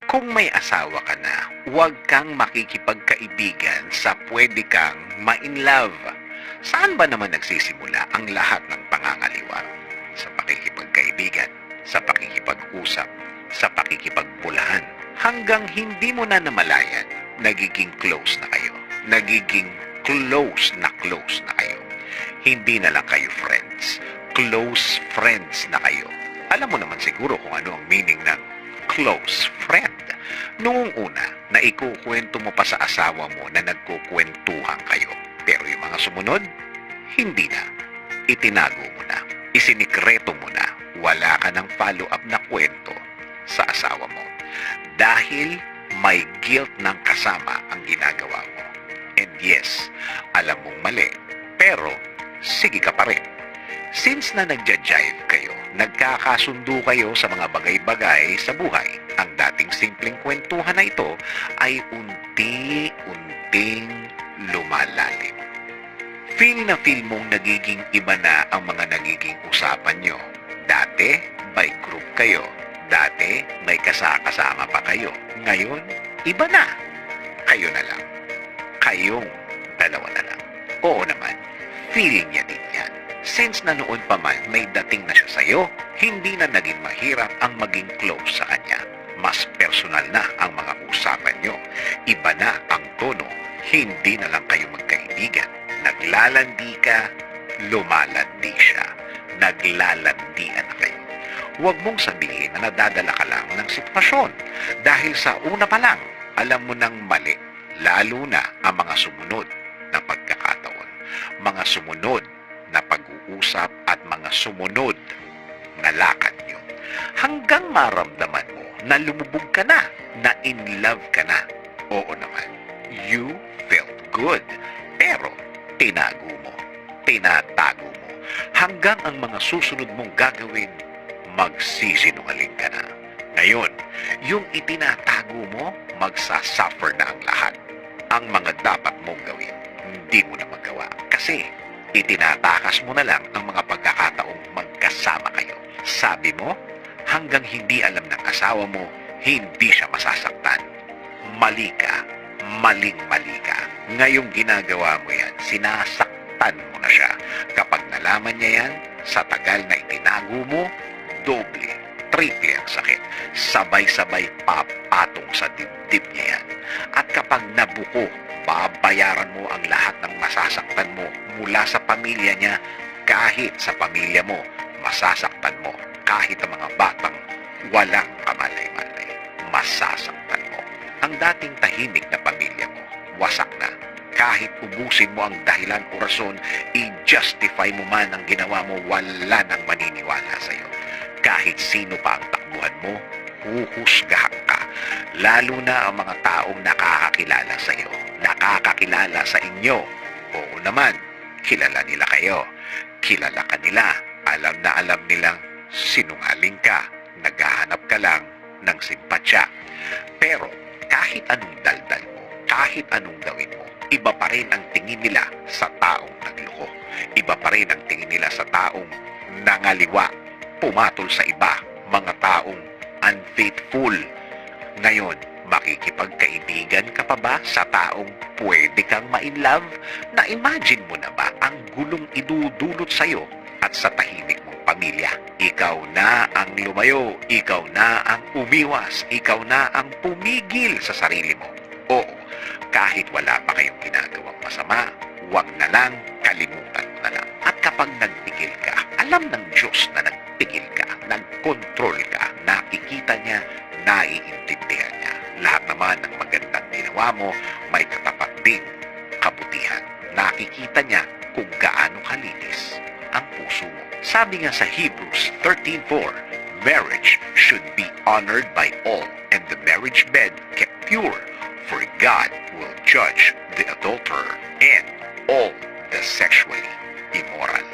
Kung may asawa ka na, huwag kang makikipagkaibigan sa pwede kang ma-in-love. Saan ba naman nagsisimula ang lahat ng pangangaliwa? Sa pakikipagkaibigan, sa pakikipag-usap, sa pakikipagbulahan. Hanggang hindi mo na namalayan, nagiging close na kayo. Nagiging close na kayo. Hindi na lang kayo friends. Close friends na kayo. Alam mo naman siguro kung ano ang meaning ng close friend. Noong una, na ikukwento mo pa sa asawa mo na nagkukwentuhan kayo. Pero yung mga sumunod, hindi na. Itinago mo na. Isinikreto mo na. Wala ka ng follow-up na kwento sa asawa mo. Dahil may guilt ng kasama ang ginagawa mo. And yes, alam mong mali. Pero, sige ka pa rin. Since na nagja-jive kayo, nagkakasundo kayo sa mga bagay-bagay sa buhay, ang dating simpleng kwentuhan na ito ay unti-unting lumalalim. Feel na feel mong nagiging iba na ang mga nagiging usapan nyo. Dati, by group kayo. Dati, may kasama pa kayo. Ngayon, iba na. Kayo na lang. Kayong dalawa na lang. Oo naman, feeling niya din yan. Since na noon pa man may dating na siya sa'yo, hindi na naging mahirap ang maging close sa kanya. Mas personal na ang mga usapan nyo. Iba na ang tono. Hindi na lang kayo magkaibigan. Naglalandi ka, lumalandi siya. Naglalandian na kayo. Huwag mong sabihin na nadadala ka lang ng sitwasyon. Dahil sa una pa lang, alam mo nang mali. Lalo na ang mga sumunod na pagkakataon. Mga sumunod na pag-uusap at mga sumunod na lakad nyo. Hanggang maramdaman mo na lumubog ka na in love ka na. Oo naman, you felt good. Pero, tinatago mo. Hanggang ang mga susunod mong gagawin, magsisinungaling ka na. Ngayon, yung itinatago mo, magsasuffer na ang lahat. Ang mga dapat mong gawin, hindi mo na magawa. Kasi, itinatakas mo na lang ang mga pagkakataong magkasama kayo. Sabi mo, hanggang hindi alam ng asawa mo, hindi siya masasaktan. Mali ka. Maling-mali ka. Ngayong ginagawa mo yan, sinasaktan mo na siya. Kapag nalaman niya yan, sa tagal na itinago mo, doble, triple ang sakit. Sabay-sabay papatong sa dibdib niya yan. At kapag nabuko, babayaran mo ang lahat ng masasaktan mo mula sa pamilya niya. Kahit sa pamilya mo, masasaktan mo. Kahit ang mga batang walang kamalay-malay, masasaktan mo. Ang dating tahimik na pamilya mo, wasak na. Kahit ubusin mo ang dahilan o rason, i-justify mo man ang ginawa mo, wala nang maniniwala sa'yo. Kahit sino pa ang takbuhan mo, huhusgahan ka. Lalo na ang mga taong nakakakilala sa'yo, nakakakilala sa inyo. Oo naman, kilala nila kayo. Kilala ka nila. Alam na alam nilang sinungaling ka. Naghahanap ka lang ng simpatsya. Pero kahit anong daldal mo, kahit anong gawin mo, iba pa rin ang tingin nila sa taong nagloko. Iba pa rin ang tingin nila sa taong nangaliwa, pumatol sa iba, mga taong unfaithful. Ngayon, makikipagkaibigan ka pa ba sa taong pwede kang ma-inlove? Na-imagine mo na ba ang gulong idudulot sa'yo at sa tahimik mong pamilya? Ikaw na ang lumayo, ikaw na ang umiwas, ikaw na ang pumigil sa sarili mo. Oo, kahit wala pa kayong ginagawang masama, huwag na lang, kalimutan mo na lang. At kapag nagpigil ka, alam ng Diyos na nagpigil ka, nagkontrol ka, nakikita niya, naiintindihan niya. Lahat naman ng magandang ginawa mo, may katapat ding kabutihan. Nakikita niya kung gaano kalinis ang puso mo. Sabi nga sa Hebrews 13:4, marriage should be honored by all and the marriage bed kept pure, for God will judge the adulterer and all the sexually immoral.